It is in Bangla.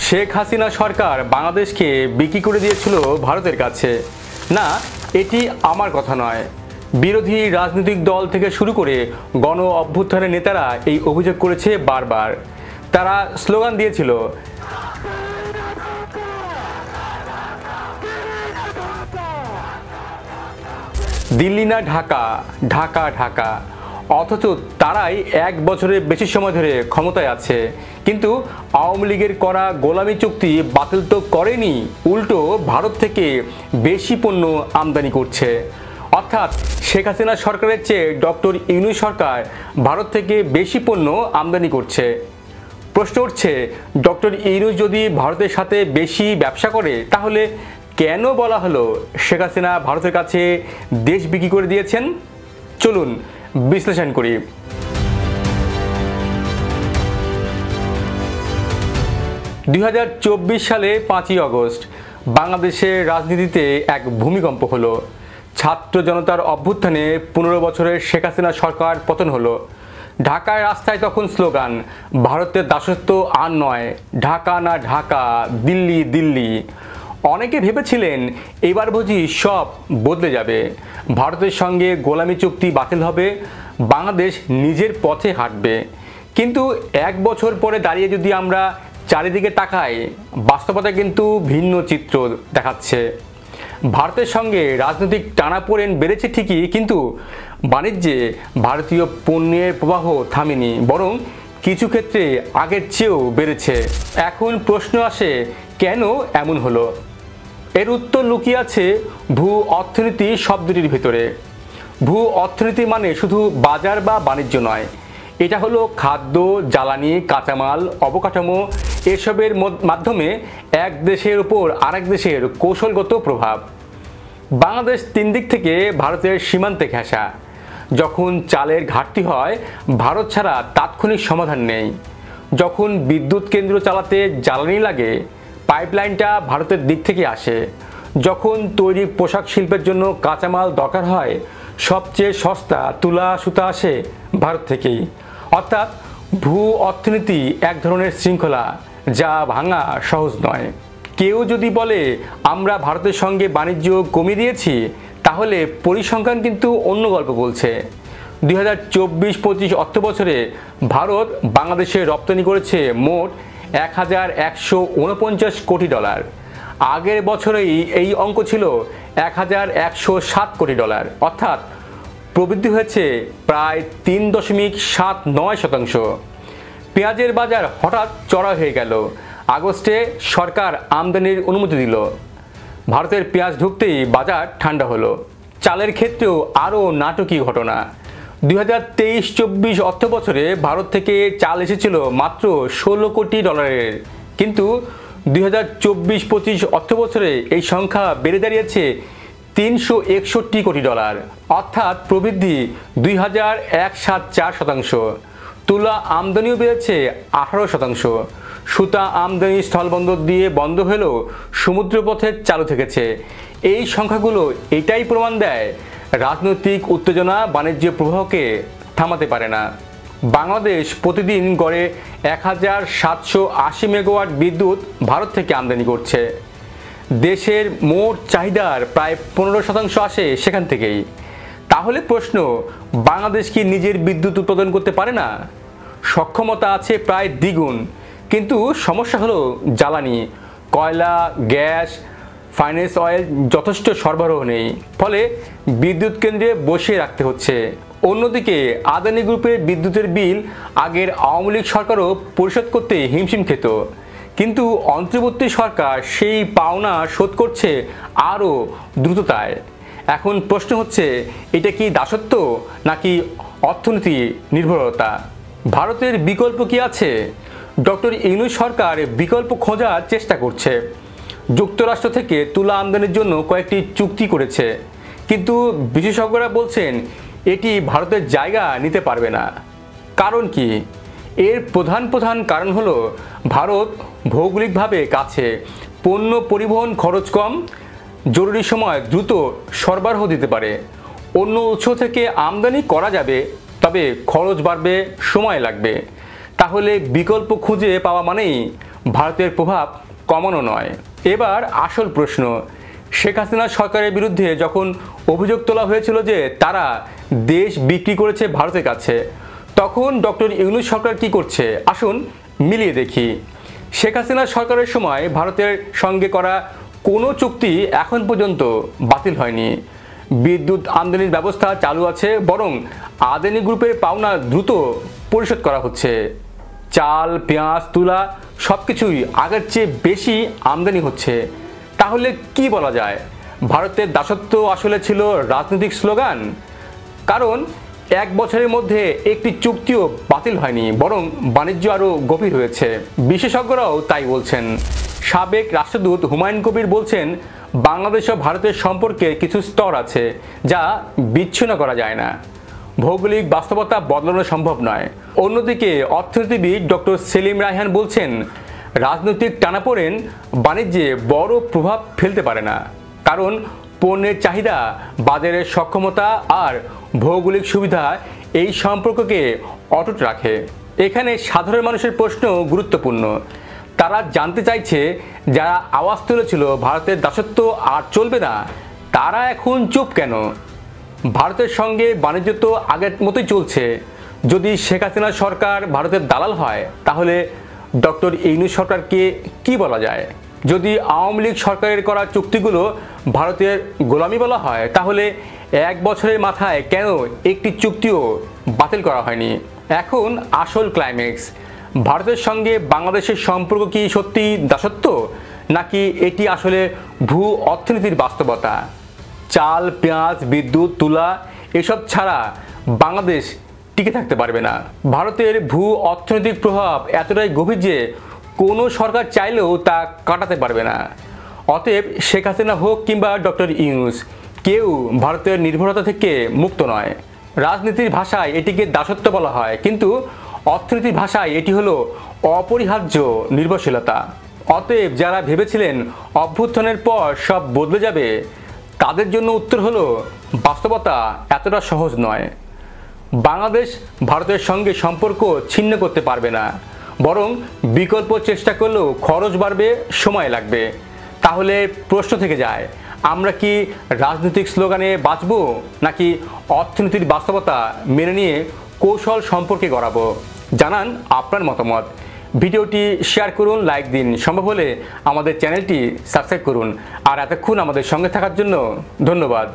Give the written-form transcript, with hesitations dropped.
শেখ হাসিনা সরকার বাংলাদেশকে বিক্রি করে দিয়েছিল ভারতের কাছে। না, এটি আমার কথা নয়। বিরোধী রাজনৈতিক দল থেকে শুরু করে গণ অভ্যুত্থানের নেতারা এই অভিযোগ করেছে বারবার। তারা স্লোগান দিয়েছিল, দিল্লি না ঢাকা, ঢাকা ঢাকা। অথচ তারাই 1 বছরের বেশি সময় ধরে ক্ষমতায় আছে, কিন্তু আওয়ামী লীগের করা গোলামি চুক্তি বাতিল তো করেনি, উল্টো ভারত থেকে বেশি পণ্য আমদানি করছে। অর্থাৎ শেখ হাসিনা সরকারের চেয়ে ডক্টর ইউনূস সরকার ভারত থেকে বেশি পণ্য আমদানি করছে। প্রশ্ন উঠছে, ডক্টর ইউনূস যদি ভারতের সাথে বেশি ব্যবসা করে, তাহলে কেন বলা হলো শেখ হাসিনা ভারতের কাছে দেশ বিক্রি করে দিয়েছেন? চলুন বিশ্লেষণ করি। 2024 সালে 5ই আগস্ট বাংলাদেশের রাজনীতিতে এক ভূমিকম্প হলো। ছাত্র জনতার অভ্যুত্থানে 15 বছরের শেখ হাসিনা সরকার পতন হলো। ঢাকার রাস্তায় তখন স্লোগান, ভারতের দাসত্ব আর নয়, ঢাকা না ঢাকা, দিল্লি দিল্লি। অনেকে ভেবেছিলেন এবার বুঝি সব বদলে যাবে, ভারতের সঙ্গে গোলামি চুক্তি বাতিল হবে, বাংলাদেশ নিজের পথে হাঁটবে। কিন্তু 1 বছর পরে দাঁড়িয়ে যদি আমরা চারিদিকে তাকাই, বাস্তবতা কিন্তু ভিন্ন চিত্র দেখাচ্ছে। ভারতের সঙ্গে রাজনৈতিক টানাপোড়েন বেড়েছে ঠিকই, কিন্তু বাণিজ্যে ভারতীয় পণ্যের প্রবাহ থামেনি, বরং কিছু ক্ষেত্রে আগের চেয়েও বেড়েছে। এখন প্রশ্ন আসে, কেন এমন হলো? এর উত্তর লুকিয়ে আছে ভূ অর্থনীতি শব্দটির ভিতরে। ভূ অর্থনীতি মানে শুধু বাজার বা বাণিজ্য নয়, এটা হলো খাদ্য, জ্বালানি, কাঁচামাল, অবকাঠামো, এসবের মাধ্যমে এক দেশের উপর আরেক দেশের কৌশলগত প্রভাব। বাংলাদেশ 3 দিক থেকে ভারতের সীমান্তে ঘেঁষা। যখন চালের ঘাটতি হয়, ভারত ছাড়া তাৎক্ষণিক সমাধান নেই। যখন বিদ্যুৎ কেন্দ্র চালাতে জ্বালানি লাগে, পাইপলাইনটা ভারতের দিক থেকে আসে। যখন তৈরি পোশাক শিল্পের জন্য কাঁচামাল দরকার হয়, সবচেয়ে সস্তা তুলা সুতা আসে ভারত থেকেই। অর্থাৎ ভূ অর্থনীতি এক ধরনের শৃঙ্খলা, যা ভাঙা সহজ নয়। কেউ যদি বলে আমরা ভারতের সঙ্গে বাণিজ্য কমিয়ে দিয়েছি, তাহলে পরিসংখ্যান কিন্তু অন্য গল্প বলছে। 2024-25 অর্থবছরে ভারত বাংলাদেশে রপ্তানি করেছে মোট $1149 কোটি। আগের বছরেই এই অঙ্ক ছিল $1107 কোটি। অর্থাৎ প্রবৃদ্ধি হয়েছে প্রায় 3.79%। পেঁয়াজের বাজার হঠাৎ চড়া হয়ে গেল। আগস্টে সরকার আমদানির অনুমতি দিল। ভারতের পেঁয়াজ ঢুকতেই বাজার ঠান্ডা হলো। চালের ক্ষেত্রেও আরও নাটকীয় ঘটনা। 2023-24 অর্থবছরে ভারত থেকে চাল এসেছিল মাত্র $16 কোটি, কিন্তু 2024-25 অর্থবছরে এই সংখ্যা বেড়ে দাঁড়িয়েছে $361 কোটি। অর্থাৎ প্রবৃদ্ধি 2174%। তুলা আমদানিও বেড়েছে 18%। সুতা আমদানি স্থলবন্দর দিয়ে বন্ধ হলেও সমুদ্রপথে চালু থেকেছে। এই সংখ্যাগুলো এটাই প্রমাণ দেয়, রাজনৈতিক উত্তেজনা বাণিজ্য প্রবাহকে থামাতে পারে না। বাংলাদেশ প্রতিদিন গড়ে 1780 মেগাওয়াট বিদ্যুৎ ভারত থেকে আমদানি করছে। দেশের মোট চাহিদার প্রায় 15% আসে সেখান থেকেই। তাহলে প্রশ্ন, বাংলাদেশ কি নিজের বিদ্যুৎ উৎপাদন করতে পারে না? সক্ষমতা আছে প্রায় দ্বিগুণ, কিন্তু সমস্যা হলো জ্বালানি, কয়লা, গ্যাস, ফাইন্যান্স অয়েল যথেষ্ট সরবরাহ নেই, ফলে বিদ্যুৎ কেন্দ্রে বসিয়ে রাখতে হচ্ছে। অন্যদিকে আদানি গ্রুপের বিদ্যুতের বিল আগের আওয়ামী লীগ সরকারও পরিশোধ করতে হিমশিম খেত, কিন্তু অন্তর্বর্তী সরকার সেই পাওনা শোধ করছে আরও দ্রুততায়। এখন প্রশ্ন হচ্ছে, এটা কি দাসত্ব নাকি অর্থনীতি নির্ভরতা? ভারতের বিকল্প কি আছে? ডক্টর ইউনূস সরকার বিকল্প খোঁজার চেষ্টা করছে। যুক্তরাষ্ট্র থেকে তুলা আমদানির জন্য কয়েকটি চুক্তি করেছে, কিন্তু বিশেষজ্ঞরা বলছেন এটি ভারতের জায়গা নিতে পারবে না। কারণ কি? এর প্রধান কারণ হলো ভারত ভৌগোলিকভাবে কাছে, পণ্য পরিবহন খরচ কম, জরুরি সময় দ্রুত সরবরাহ দিতে পারে। অন্য উৎস থেকে আমদানি করা যাবে, তবে খরচ বাড়বে, সময় লাগবে। তাহলে বিকল্প খুঁজে পাওয়া মানেই ভারতের প্রভাব কমানো নয়। এবার আসল প্রশ্ন, শেখ হাসিনা সরকারের বিরুদ্ধে যখন অভিযোগ তোলা হয়েছিল যে তারা দেশ বিক্রি করেছে ভারতের কাছে, তখন ডক্টর ইউনূস সরকার কি করছে আসুন মিলিয়ে দেখি। শেখ হাসিনা সরকারের সময় ভারতের সঙ্গে করা কোনো চুক্তি এখন পর্যন্ত বাতিল হয়নি। বিদ্যুৎ আমদানির ব্যবস্থা চালু আছে, বরং আদানি গ্রুপের পাওনা দ্রুত পরিশোধ করা হচ্ছে। চাল, পেঁয়াজ, তুলা সব কিছুই আগের চেয়ে বেশি আমদানি হচ্ছে। তাহলে কি বলা যায়, ভারতের দাসত্ব আসলে ছিল রাজনৈতিক স্লোগান? কারণ 1 বছরের মধ্যে একটি চুক্তিও বাতিল হয়নি, বরং বাণিজ্য আরও গভীর হয়েছে। বিশেষজ্ঞরাও তাই বলছেন। সাবেক রাষ্ট্রদূত হুমায়ুন কবির বলছেন, বাংলাদেশ ও ভারতের সম্পর্কে কিছু স্তর আছে যা বিচ্ছিন্ন করা যায় না। ভৌগোলিক বাস্তবতা বদলানো সম্ভব নয়। অন্যদিকে অর্থনীতিবিদ ডক্টর সেলিম রায়হান বলছেন, রাজনৈতিক টানাপোড়েন বাণিজ্যে বড় প্রভাব ফেলতে পারে না, কারণ পণ্যের চাহিদা, বাজারের সক্ষমতা আর ভৌগোলিক সুবিধা এই সম্পর্ককে অটুট রাখে। এখানে সাধারণ মানুষের প্রশ্ন গুরুত্বপূর্ণ। তারা জানতে চাইছে, যারা আওয়াজ তুলেছিল ভারতের দাসত্ব আর চলবে না, তারা এখন চুপ কেন? ভারতের সঙ্গে বাণিজ্য তো আগের মতোই চলছে। যদি শেখ হাসিনা সরকার ভারতের দালাল হয়, তাহলে ডক্টর ইউনূস সরকারকে কি বলা যায়? যদি আওয়ামী লীগ সরকারের করা চুক্তিগুলো ভারতের গোলামি বলা হয়, তাহলে 1 বছরের মাথায় কেন একটি চুক্তিও বাতিল করা হয়নি? এখন আসল ক্লাইম্যাক্স, ভারতের সঙ্গে বাংলাদেশের সম্পর্ক কি সত্যি দাসত্ব, নাকি এটি আসলে ভূ অর্থনীতির বাস্তবতা? চাল, পেঁয়াজ, বিদ্যুৎ, তুলা এসব ছাড়া বাংলাদেশ টিকে থাকতে পারবে না। ভারতের ভূ অর্থনৈতিক প্রভাব এতটাই গভীর যে কোনো সরকার চাইলেও তা কাটাতে পারবে না। অতএব শেখ হাসিনা হোক কিংবা ডক্টর ইউনূস, কেউ ভারতের নির্ভরতা থেকে মুক্ত নয়। রাজনীতির ভাষায় এটিকে দাসত্ব বলা হয়, কিন্তু অর্থনীতির ভাষায় এটি হলো অপরিহার্য নির্ভরশীলতা। অতএব যারা ভেবেছিলেন অভ্যুত্থানের পর সব বদলে যাবে, তাদের জন্য উত্তর হলো, বাস্তবতা এতটা সহজ নয়। বাংলাদেশ ভারতের সঙ্গে সম্পর্ক ছিন্ন করতে পারবে না, বরং বিকল্প চেষ্টা করলেও খরচ বাড়বে, সময় লাগবে। তাহলে প্রশ্ন থেকে যায়, আমরা কি রাজনৈতিক স্লোগানে বাঁচব, নাকি অর্থনীতির বাস্তবতা মেনে নিয়ে কৌশল সম্পর্কে গড়াবো? জানান আপনার মতামত। ভিডিওটি শেয়ার করুন, লাইক দিন, সম্ভব হলে আমাদের চ্যানেলটি সাবস্ক্রাইব করুন। আর এতক্ষণ আমাদের সঙ্গে থাকার জন্য ধন্যবাদ।